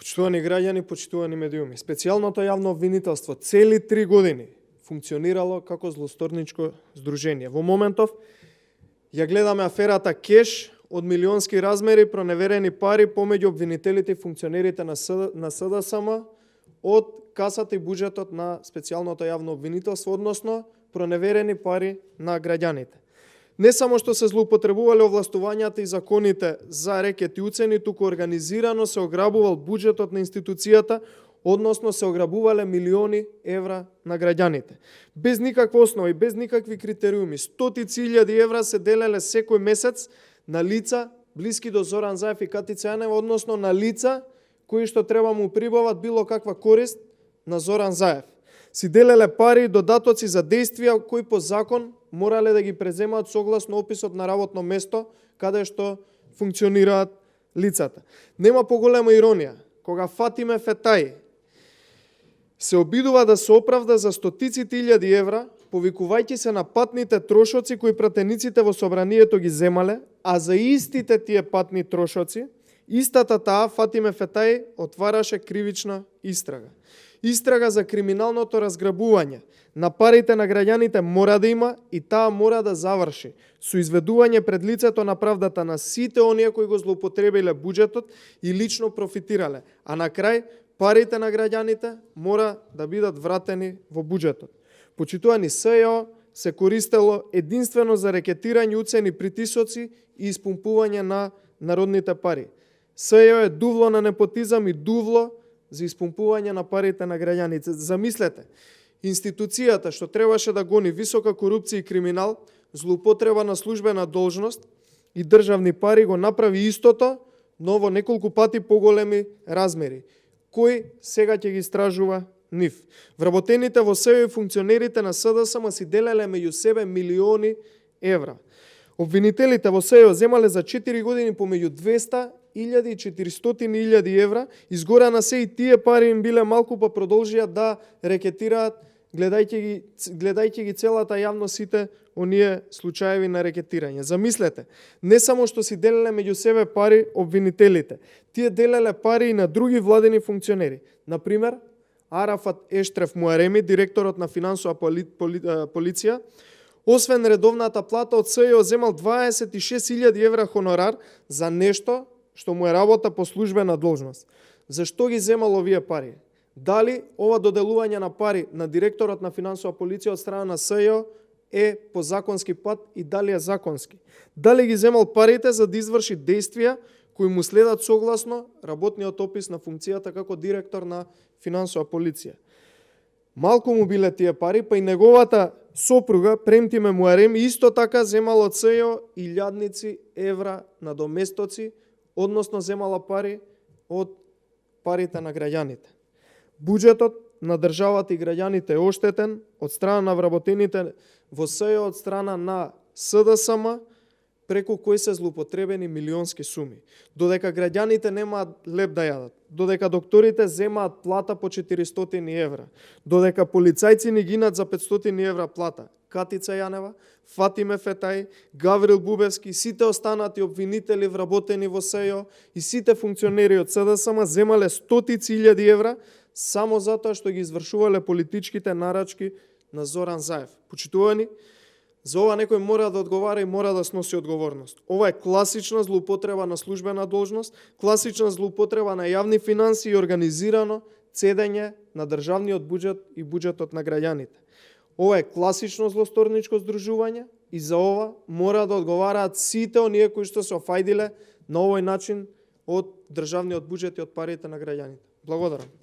Почитувани граѓани, почитувани медиуми, специјалното јавно обвинителство цели 3 години функционирало како злосторничко здружение. Во моментов ја гледаме аферата Кеш од милионски размери, проневерени пари помеѓу обвинителите и функционерите на СДСМ од касата и буџетот на специјалното јавно обвинителство, односно проневерени пари на граѓаните. Не само што се злоупотребувале овластувањата и законите за рекет и уцени, туку организирано се ограбувал буџетот на институцијата, односно се ограбувале милиони евра на граѓаните. Без никаква основа и без никакви критериуми, стотици илјади евра се делеле секој месец на лица блиски до Зоран Заев и Катица Јанева, односно на лица кои што треба му прибават било каква корист на Зоран Заев. Си делеле пари и додатоци за действија кои по закон морале да ги преземаат согласно описот на работно место каде што функционираат лицата. Нема поголема иронија кога Фатиме Фетаи се обидува да се оправда за стотиците илјади евра, повикувајќи се на патните трошоци кои пратениците во собранието ги земале, а за истите тие патни трошоци, истата таа Фатиме Фетаи отвараше кривична истрага. Истрага за криминалното разграбување на парите на граѓаните мора да има и таа мора да заврши со изведување пред лицето на правдата на сите оние кои го злоупотребиле буџетот и лично профитирале, а на крај парите на граѓаните мора да бидат вратени во буџетот. Почитувани СЈО се користело единствено за рекетирање, уцени, притисоци и испумпување на народните пари. СЈО е дувло на непотизам и дувло за испумпување на парите на граѓаните. Замислете, институцијата што требаше да гони висока корупција и криминал, злоупотреба на службена должност и државни пари го направи истото, но во неколку пати поголеми размери. Кој сега ќе ги истражува нив? Вработените во СЈО и функционерите на СДСМ си делеле меѓу себе милиони евра. Обвинителите во СЈО земале за 4 години помеѓу 200 илјади и 400 илјади евра, изгора на се и тие пари им биле малку, па продолжија да рекетираат, гледајќи ги целата јавност сите оние случаеви на рекетирање. Замислете, не само што си делеле меѓу себе пари обвинителите, тие делеле пари и на други владени функционери. Например, Арафат Ештреф Муареми, директорот на финансова полиција, освен редовната плата од СЈО земал 26.000 евра хонорар за нешто што му е работа по службена должност. Зашто ги земал овие пари? Дали ова доделување на пари на директорот на финансова полиција од страна на СЈО е по законски пат и дали е законски? Дали ги земал парите за да изврши действија кои му следат согласно работниот опис на функцијата како директор на финансова полиција? Малку му биле тие пари, па и неговата сопруга Премтиме Муареми исто така земала од СЈО илјадници евра на доместоци, односно земала пари од парите на граѓаните. Буџетот на државата и граѓаните е оштетен од страна на вработените во СЈО, од страна на СДСМ, преку кои се злоупотребени милионски суми. Додека граѓаните немаат леп да јадат, додека докторите земаат плата по 400 евра, додека полицајци ни гинат за 500 евра плата, Катица Јанева, Фатиме Фетаи, Гаврил Бубевски, сите останати обвинители вработени во СЈО и сите функционери од СДСМ земале стотици илјади евра само затоа што ги извршувале политичките нарачки на Зоран Заев. Почитувани, за ова некој мора да одговара и мора да сноси одговорност. Ова е класична злоупотреба на службена должност, класична злоупотреба на јавни финанси и организирано цедење на државниот буџет и буџетот на граѓаните. Ова е класично злосторничко здружување и за ова мора да одговараат сите оние кои што се офајдиле на овој начин од државниот буџет и од парите на граѓаните. Благодарам.